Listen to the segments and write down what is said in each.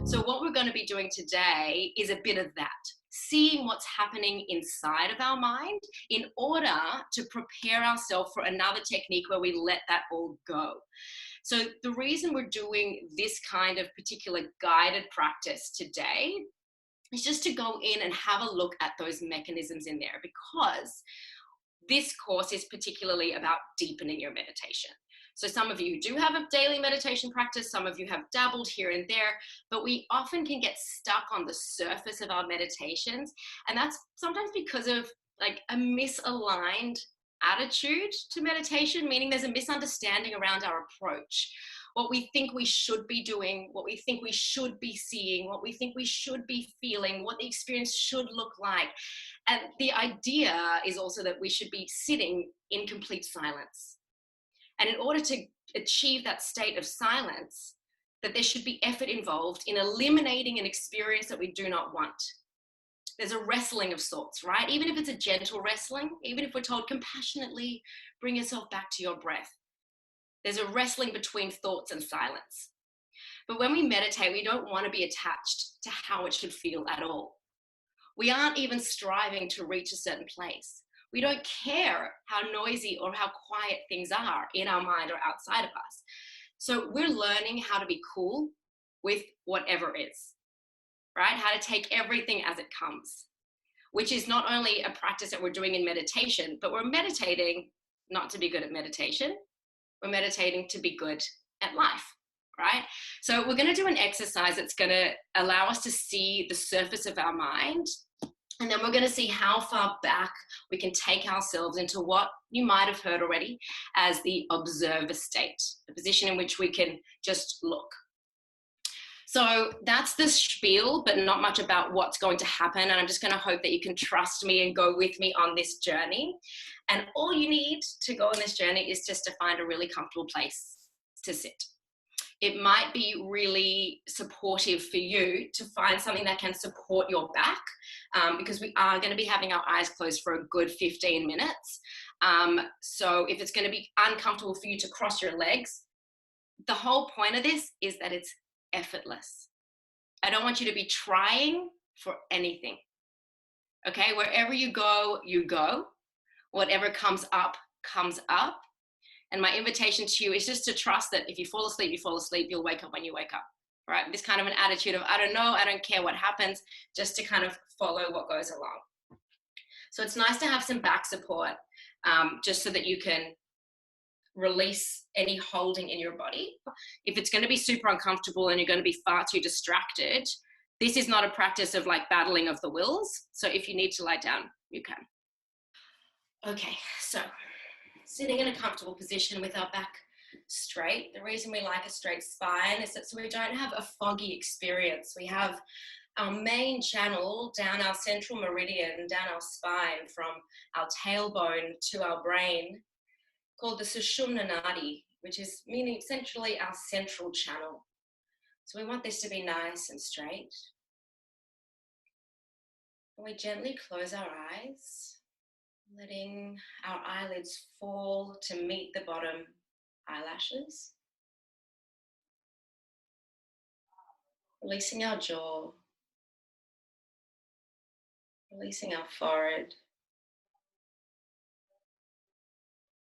So what we're going to be doing today is a bit of that, seeing what's happening inside of our mind in order to prepare ourselves for another technique where we let that all go. So the reason we're doing this kind of particular guided practice today is just to go in and have a look at those mechanisms in there, because this course is particularly about deepening your meditation. So some of you do have a daily meditation practice, some of you have dabbled here and there, but we often can get stuck on the surface of our meditations. And that's sometimes because of like a misaligned attitude to meditation, meaning there's a misunderstanding around our approach. What we think we should be doing, what we think we should be seeing, what we think we should be feeling, what the experience should look like. And the idea is also that we should be sitting in complete silence. And in order to achieve that state of silence, that there should be effort involved in eliminating an experience that we do not want. There's a wrestling of sorts, right? Even if it's a gentle wrestling, even if we're told compassionately, bring yourself back to your breath. There's a wrestling between thoughts and silence. But when we meditate, we don't want to be attached to how it should feel at all. We aren't even striving to reach a certain place. We don't care how noisy or how quiet things are in our mind or outside of us. So we're learning how to be cool with whatever is, right? How to take everything as it comes, which is not only a practice that we're doing in meditation, but we're meditating not to be good at meditation. We're meditating to be good at life, right? So we're going to do an exercise that's going to allow us to see the surface of our mind. And then we're going to see how far back we can take ourselves into what you might have heard already as the observer state, the position in which we can just look. So that's the spiel, but not much about what's going to happen. And I'm just going to hope that you can trust me and go with me on this journey. And all you need to go on this journey is just to find a really comfortable place to sit. It might be really supportive for you to find something that can support your back, because we are going to be having our eyes closed for a good 15 minutes. So if it's going to be uncomfortable for you to cross your legs, the whole point of this is that it's effortless. I don't want you to be trying for anything. Okay, wherever you go, you go. Whatever comes up, comes up. And my invitation to you is just to trust that if you fall asleep, you fall asleep, you'll wake up when you wake up, right? This kind of an attitude of, I don't know, I don't care what happens, just to kind of follow what goes along. So it's nice to have some back support, just so that you can release any holding in your body. If it's going to be super uncomfortable and you're going to be far too distracted, this is not a practice of like battling of the wills. So if you need to lie down, you can. Okay, so sitting in a comfortable position with our back straight. The reason we like a straight spine is that so we don't have a foggy experience. We have our main channel down our central meridian, down our spine, from our tailbone to our brain, called the Sushumna Nadi, which is meaning essentially our central channel. So we want this to be nice and straight. And we gently close our eyes, letting our eyelids fall to meet the bottom eyelashes. Releasing our jaw, releasing our forehead,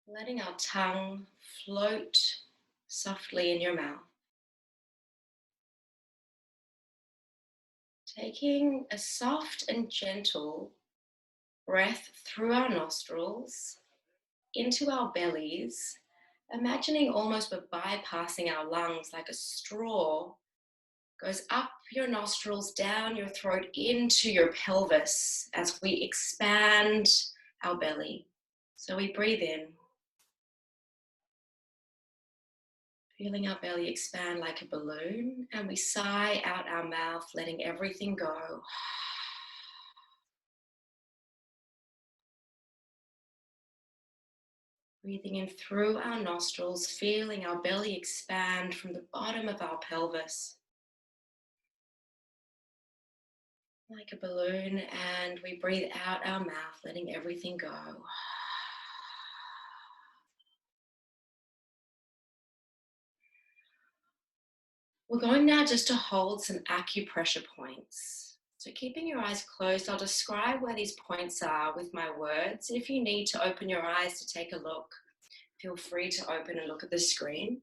letting our tongue float softly in your mouth. Taking a soft and gentle breath through our nostrils into our bellies, imagining almost we're bypassing our lungs, like a straw goes up your nostrils, down your throat, into your pelvis as we expand our belly. So we breathe in, feeling our belly expand like a balloon, and we sigh out our mouth, letting everything go. Breathing in through our nostrils, feeling our belly expand from the bottom of our pelvis like a balloon, and we breathe out our mouth, letting everything go. We're going now just to hold some acupressure points. So keeping your eyes closed, I'll describe where these points are with my words. If you need to open your eyes to take a look, feel free to open and look at the screen.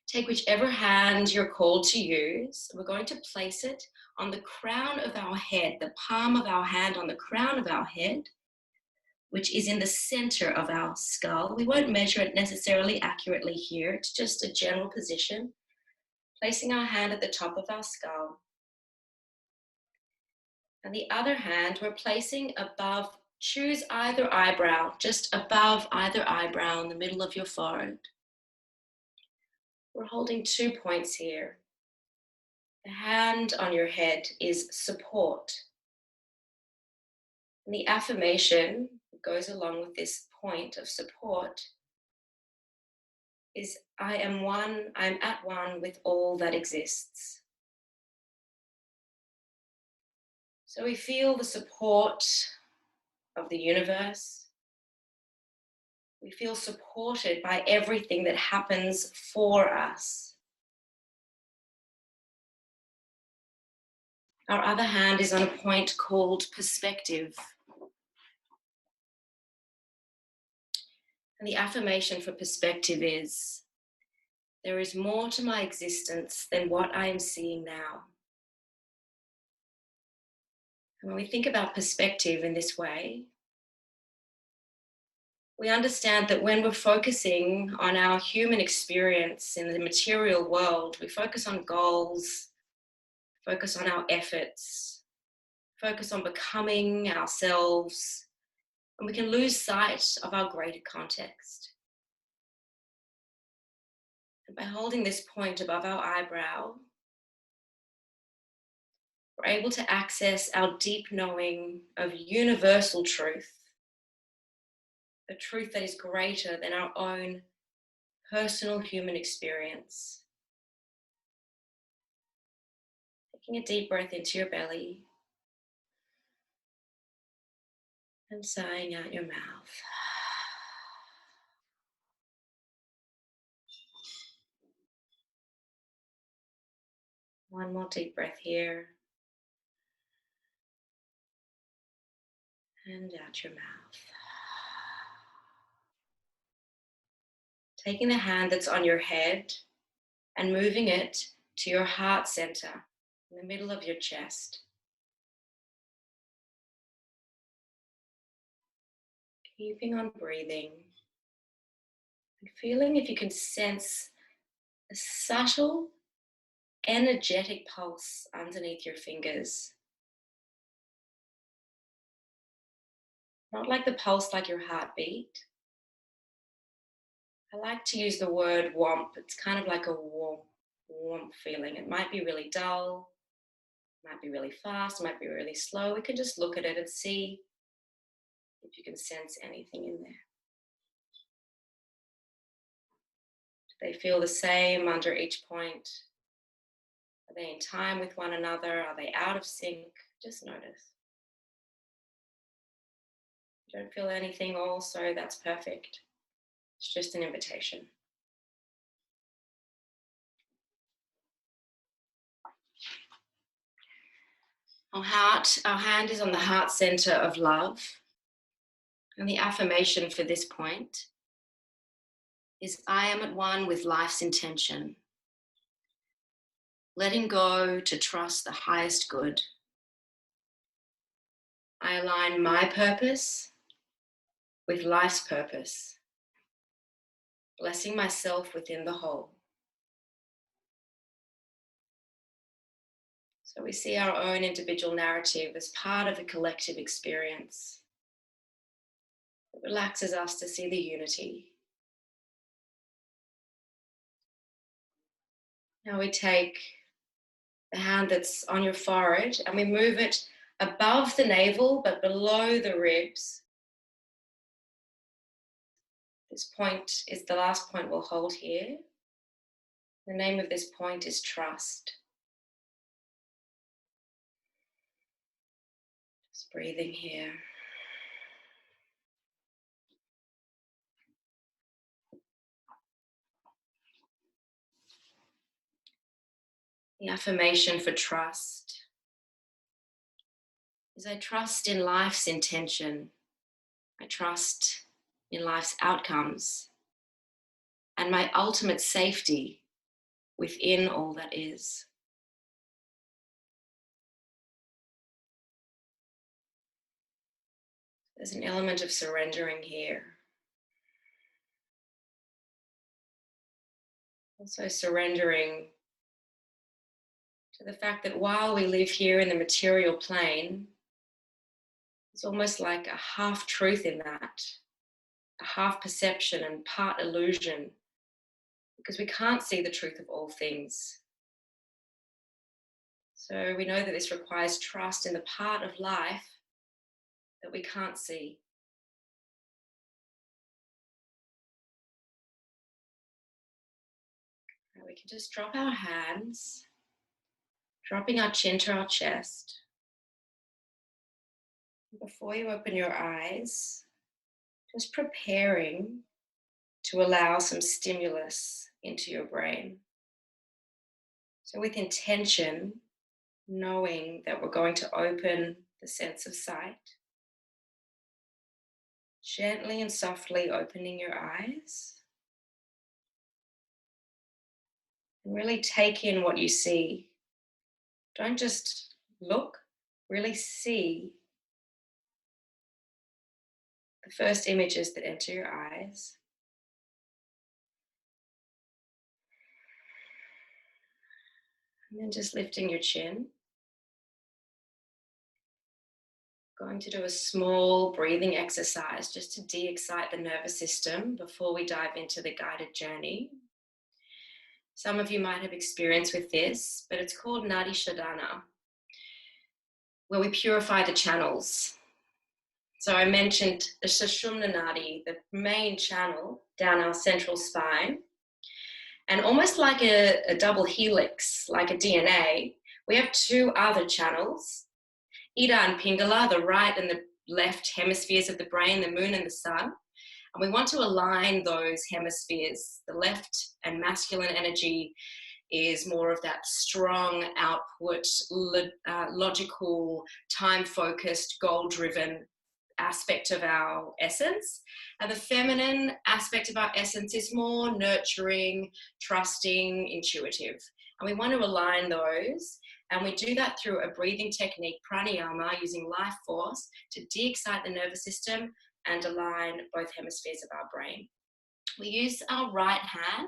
Take whichever hand you're called to use. We're going to place it on the crown of our head, the palm of our hand on the crown of our head, which is in the center of our skull. We won't measure it necessarily accurately here. It's just a general position. Placing our hand at the top of our skull. And the other hand, we're placing above, choose either eyebrow, just above either eyebrow in the middle of your forehead. We're holding 2 points here. The hand on your head is support. And the affirmation that goes along with this point of support is I'm at one with all that exists. So we feel the support of the universe. We feel supported by everything that happens for us. Our other hand is on a point called perspective. And the affirmation for perspective is, there is more to my existence than what I am seeing now. And when we think about perspective in this way, we understand that when we're focusing on our human experience in the material world, we focus on goals, focus on our efforts, focus on becoming ourselves, and we can lose sight of our greater context. And by holding this point above our eyebrow, we're able to access our deep knowing of universal truth, a truth that is greater than our own personal human experience. Taking a deep breath into your belly and sighing out your mouth. One more deep breath here and out your mouth. Taking the hand that's on your head and moving it to your heart center in the middle of your chest. Keeping on breathing and feeling if you can sense a subtle, energetic pulse underneath your fingers. Not like the pulse like your heartbeat. I like to use the word womp. It's kind of like a warm feeling. It might be really dull, it might be really fast, it might be really slow. We can just look at it and see if you can sense anything in there. Do they feel the same under each point? Are they in time with one another? Are they out of sync? Just notice. If you don't feel anything also, that's perfect. It's just an invitation. Our hand is on the heart center of love. And the affirmation for this point is, I am at one with life's intention. Letting go to trust the highest good. I align my purpose with life's purpose, blessing myself within the whole. So we see our own individual narrative as part of a collective experience. It relaxes us to see the unity. Now we take the hand that's on your forehead and we move it above the navel but below the ribs. This point is the last point we'll hold here. The name of this point is trust. Just breathing here. The affirmation for trust is I trust in life's intention. I trust in life's outcomes and my ultimate safety within all that is. There's an element of surrendering here. Also surrendering to the fact that while we live here in the material plane, it's almost like a half truth in that, a half perception and part illusion, because we can't see the truth of all things. So we know that this requires trust in the part of life that we can't see. We can just drop our hands, dropping our chin to our chest. Before you open your eyes, just preparing to allow some stimulus into your brain. So with intention, knowing that we're going to open the sense of sight, gently and softly opening your eyes, and really take in what you see. Don't just look, really see the first images that enter your eyes. And then just lifting your chin. Going to do a small breathing exercise just to de-excite the nervous system before we dive into the guided journey. Some of you might have experience with this, but it's called Nadi Shodhana, where we purify the channels. So I mentioned the Sushumna Nadi, the main channel down our central spine. And almost like a double helix, like a DNA, we have two other channels, Ida and Pingala, the right and the left hemispheres of the brain, the moon and the sun. And we want to align those hemispheres. The left and masculine energy is more of that strong output, logical, time-focused, goal-driven aspect of our essence. And the feminine aspect of our essence is more nurturing, trusting, intuitive. And we want to align those. And we do that through a breathing technique, pranayama, using life force to de-excite the nervous system and align both hemispheres of our brain. We use our right hand,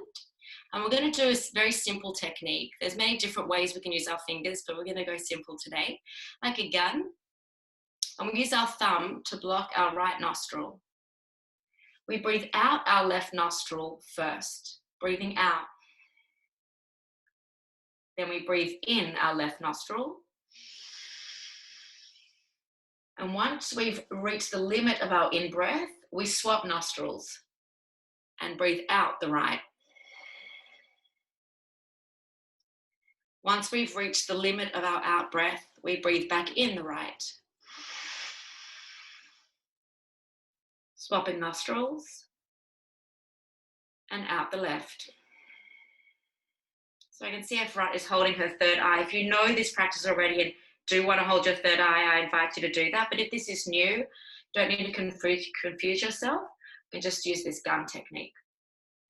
and we're going to do a very simple technique. There's many different ways we can use our fingers, but we're going to go simple today, like a gun. And we use our thumb to block our right nostril. We breathe out our left nostril first, breathing out. Then we breathe in our left nostril. And once we've reached the limit of our in-breath, we swap nostrils and breathe out the right. Once we've reached the limit of our out-breath, we breathe back in the right. Swapping nostrils and out the left. So I can see if right is holding her third eye. If you know this practice already and do want to hold your third eye, I invite you to do that. But if this is new, don't need to confuse yourself. You can just use this gun technique.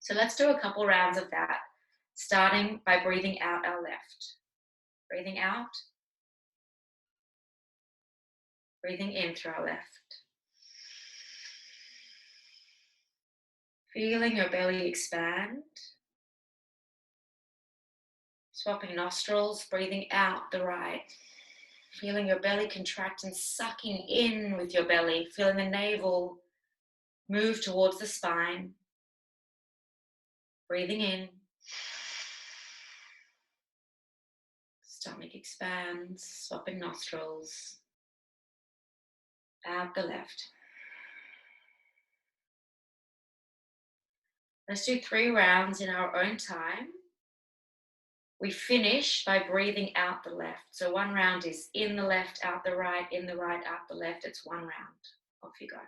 So let's do a couple rounds of that, starting by breathing out our left. Breathing out. Breathing in through our left. Feeling your belly expand. Swapping nostrils, breathing out the right. Feeling your belly contract and sucking in with your belly. Feeling the navel move towards the spine. Breathing in. Stomach expands, swapping nostrils. Out the left. Let's do 3 rounds in our own time. We finish by breathing out the left. So 1 round is in the left, out the right, in the right, out the left. It's 1 round. Off you go.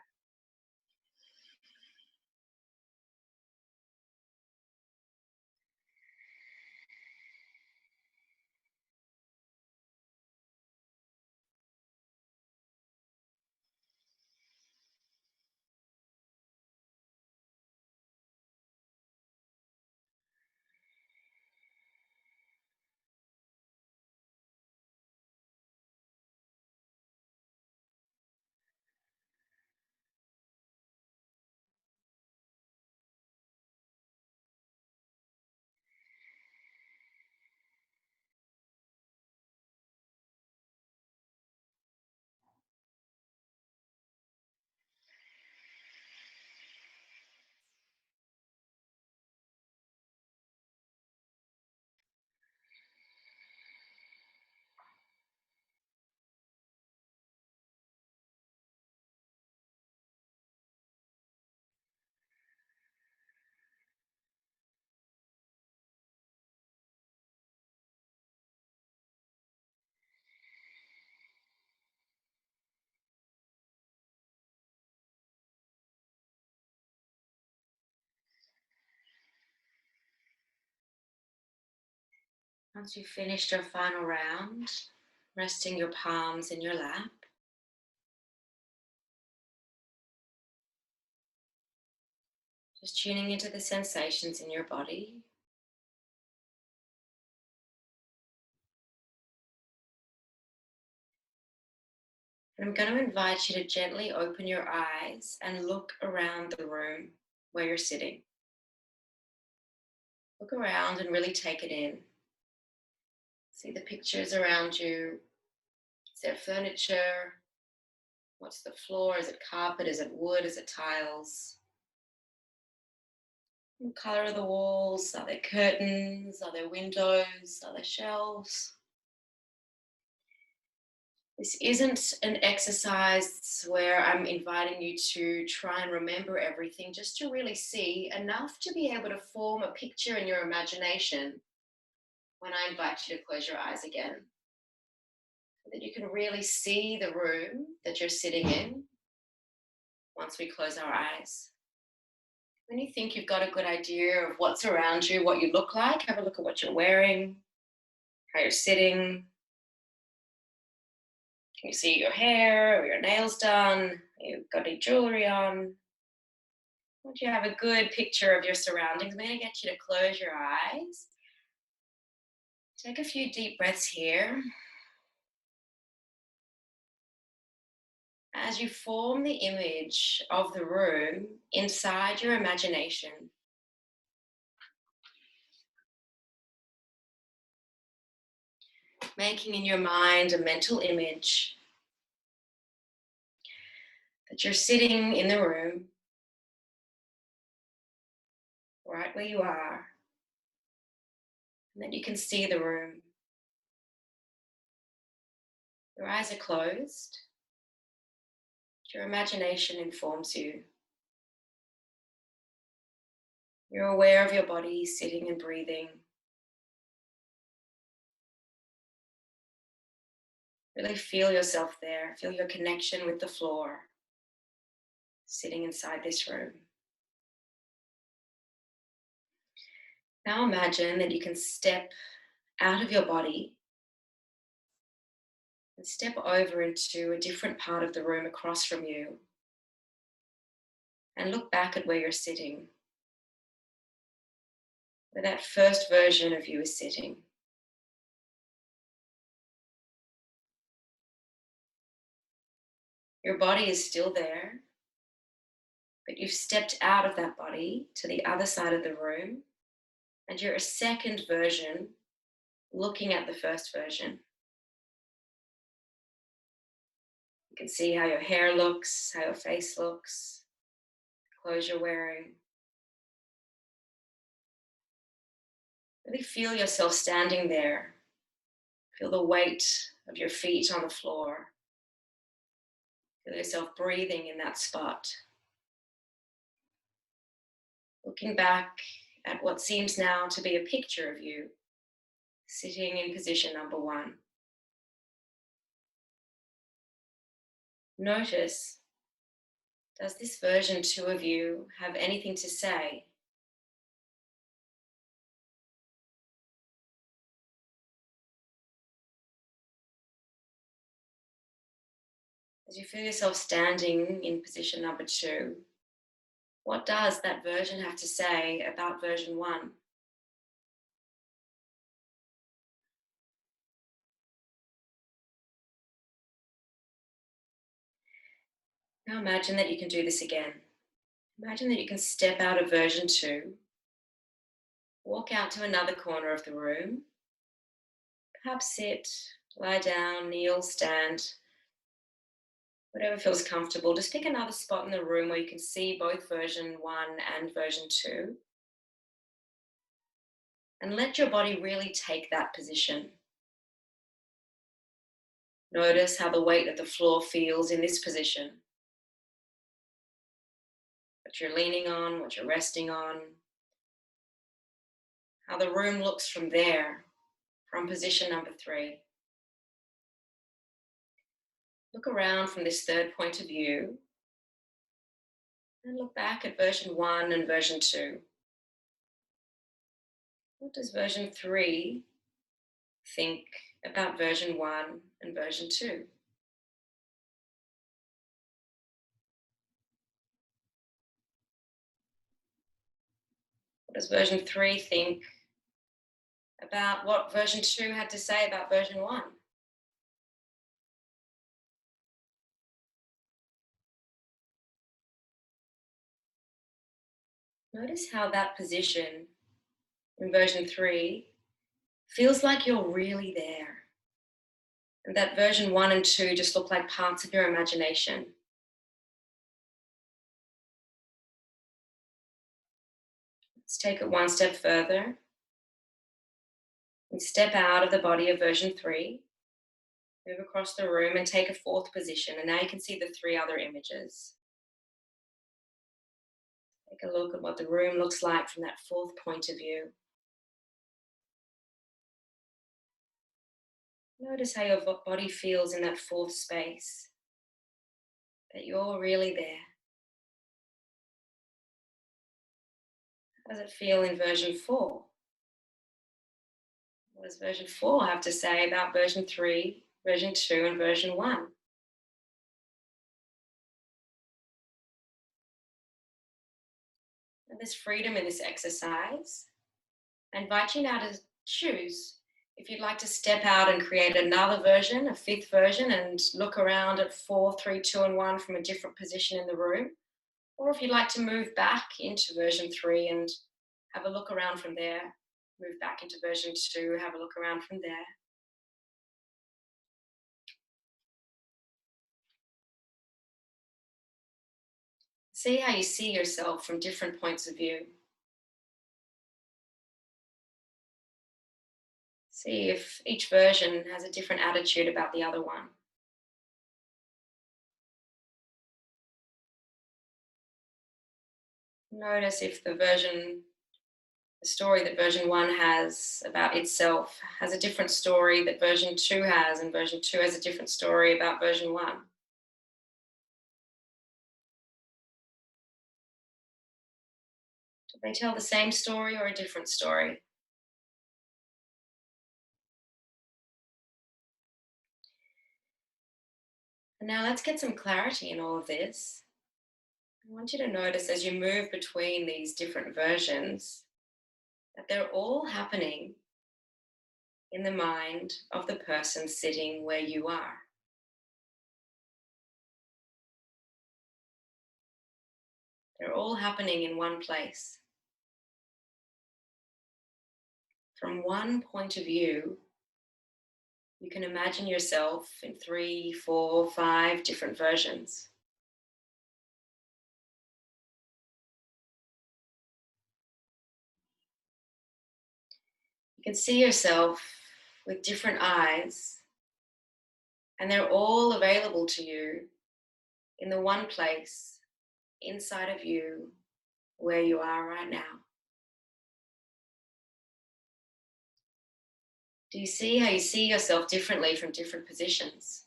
Once you've finished your final round, resting your palms in your lap, just tuning into the sensations in your body. And I'm going to invite you to gently open your eyes and look around the room where you're sitting. Look around and really take it in. See the pictures around you. Is there furniture? What's the floor? Is it carpet? Is it wood? Is it tiles? The color of the walls? Are there curtains? Are there windows? Are there shelves? This isn't an exercise where I'm inviting you to try and remember everything, just to really see enough to be able to form a picture in your imagination when I invite you to close your eyes again. So that you can really see the room that you're sitting in once we close our eyes. When you think you've got a good idea of what's around you, what you look like, have a look at what you're wearing, how you're sitting. Can you see your hair or your nails done? You've got any jewelry on? Once you have a good picture of your surroundings, I'm going to get you to close your eyes. Take a few deep breaths here. As you form the image of the room inside your imagination, making in your mind a mental image that you're sitting in the room, right where you are, and that you can see the room. Your eyes are closed. Your imagination informs you. You're aware of your body sitting and breathing. Really feel yourself there. Feel your connection with the floor, sitting inside this room. Now imagine that you can step out of your body and step over into a different part of the room across from you and look back at where you're sitting, where that first version of you is sitting. Your body is still there, but you've stepped out of that body to the other side of the room, and you're a second version looking at the first version. You can see how your hair looks, how your face looks, the clothes you're wearing. Really feel yourself standing there. Feel the weight of your feet on the floor. Feel yourself breathing in that spot. Looking back at what seems now to be a picture of you, sitting in position number 1. Notice, does this version 2 of you have anything to say? As you feel yourself standing in position number 2, what does that version have to say about version 1? Now imagine that you can do this again. Imagine that you can step out of version 2, walk out to another corner of the room, perhaps sit, lie down, kneel, stand, whatever feels comfortable. Just pick another spot in the room where you can see both version 1 and version 2. And let your body really take that position. Notice how the weight of the floor feels in this position. What you're leaning on, what you're resting on. How the room looks from there, from position number 3. Look around from this third point of view and look back at version 1 and version 2. What does version 3 think about version 1 and version 2? What does version 3 think about what version 2 had to say about version 1? Notice how that position in version 3 feels like you're really there. And that version 1 and 2 just look like parts of your imagination. Let's take it one step further and step out of the body of version 3. Move across the room and take a fourth position. And now you can see the 3 other images. Take a look at what the room looks like from that fourth point of view. Notice how your body feels in that fourth space, that you're really there. How does it feel in version 4? What does version 4 have to say about version 3, version 2, and version 1? And there's freedom in this exercise. I invite you now to choose if you'd like to step out and create another version, a fifth version, and look around at 4, 3, 2, and 1 from a different position in the room. Or if you'd like to move back into version 3 and have a look around from there, move back into version 2, have a look around from there. See how you see yourself from different points of view. See if each version has a different attitude about the other one. Notice if the story that version 1 has about itself has a different story that version 2 has, and version 2 has a different story about version 1. Do they tell the same story or a different story? And now let's get some clarity in all of this. I want you to notice as you move between these different versions that they're all happening in the mind of the person sitting where you are. They're all happening in one place. From one point of view, you can imagine yourself in 3, 4, 5 different versions. You can see yourself with different eyes, and they're all available to you in the one place inside of you where you are right now. Do you see how you see yourself differently from different positions?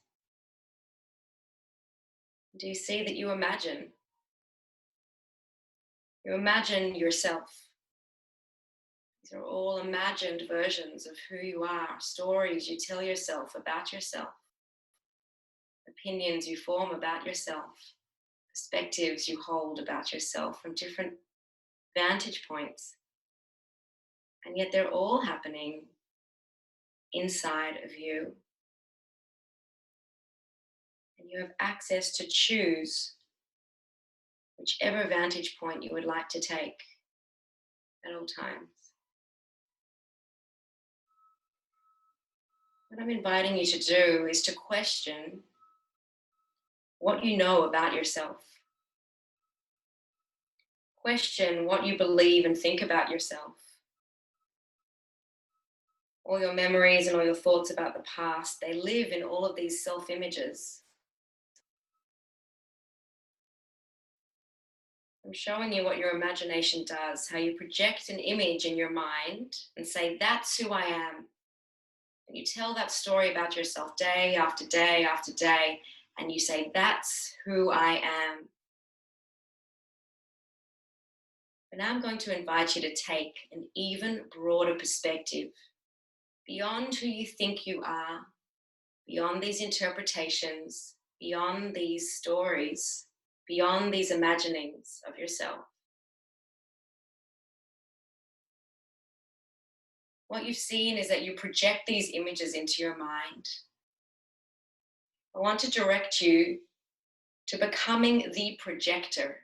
Do you see that you imagine? You imagine yourself. These are all imagined versions of who you are, stories you tell yourself about yourself, opinions you form about yourself, perspectives you hold about yourself from different vantage points. And yet they're all happening inside of you. And you have access to choose whichever vantage point you would like to take at all times. What I'm inviting you to do is to question what you know about yourself. Question what you believe and think about yourself. All your memories and all your thoughts about the past, they live in all of these self-images. I'm showing you what your imagination does, how you project an image in your mind and say, that's who I am. And you tell that story about yourself day after day after day, and you say, that's who I am. But now I'm going to invite you to take an even broader perspective beyond who you think you are, beyond these interpretations, beyond these stories, beyond these imaginings of yourself. What you've seen is that you project these images into your mind. I want to direct you to becoming the projector.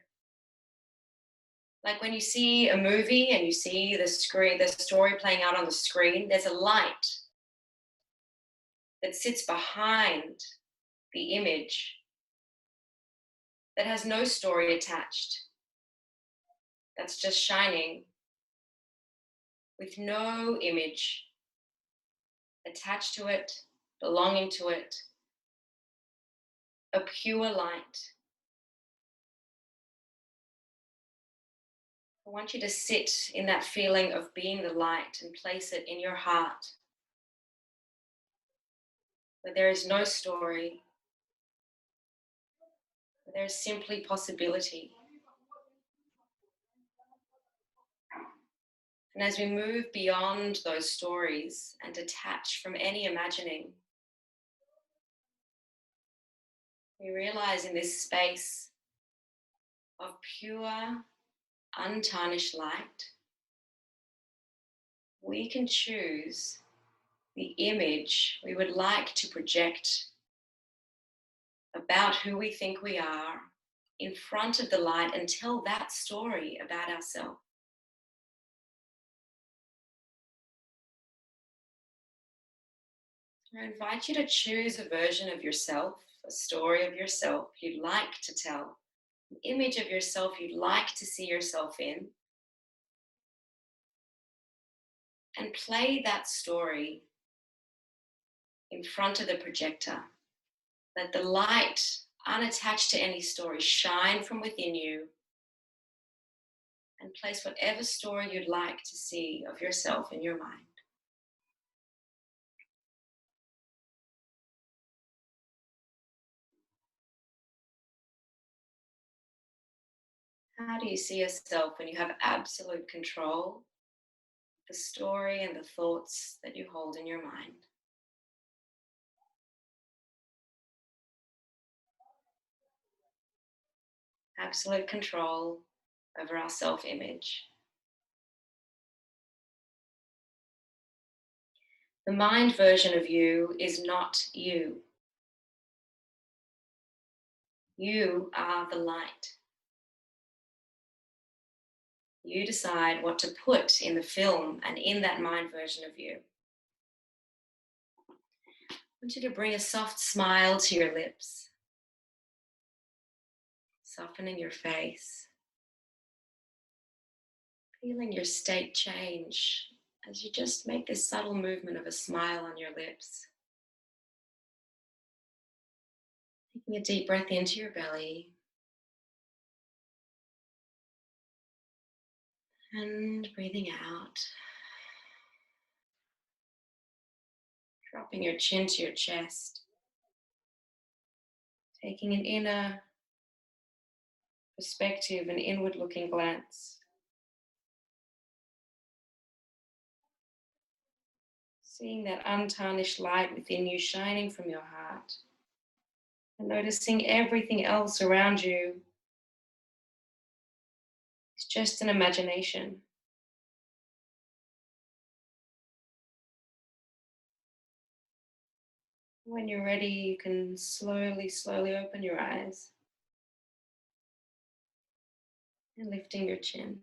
Like when you see a movie and you see the screen, the story playing out on the screen, there's a light that sits behind the image that has no story attached. That's just shining with no image attached to it, belonging to it, a pure light. I want you to sit in that feeling of being the light and place it in your heart, where there is no story, where there is simply possibility. And as we move beyond those stories and detach from any imagining, we realize in this space of pure, untarnished light, we can choose the image we would like to project about who we think we are in front of the light and tell that story about ourselves. I invite you to choose a version of yourself, a story of yourself you'd like to tell, an image of yourself you'd like to see yourself in, and play that story in front of the projector. Let the light, unattached to any story, shine from within you and place whatever story you'd like to see of yourself in your mind. How do you see yourself when you have absolute control of the story and the thoughts that you hold in your mind? Absolute control over our self-image. The mind version of you is not you. You are the light. You decide what to put in the film and in that mind version of you. I want you to bring a soft smile to your lips, softening your face, feeling your state change as you just make this subtle movement of a smile on your lips. Taking a deep breath into your belly and breathing out. Dropping your chin to your chest. Taking an inner perspective, an inward looking glance. Seeing that untarnished light within you shining from your heart. And noticing everything else around you is just an imagination. When you're ready, you can slowly open your eyes and lifting your chin.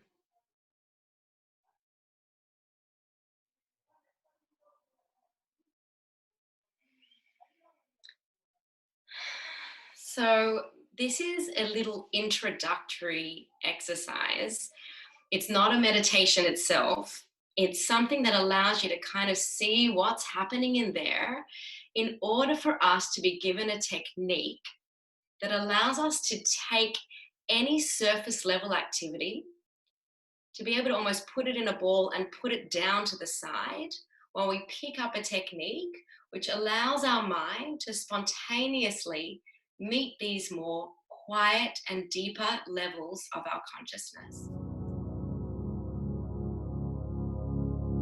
So this is a little introductory exercise. It's not a meditation itself. It's something that allows you to kind of see what's happening in there in order for us to be given a technique that allows us to take any surface level activity, to be able to almost put it in a ball and put it down to the side while we pick up a technique which allows our mind to spontaneously meet these more quiet and deeper levels of our consciousness.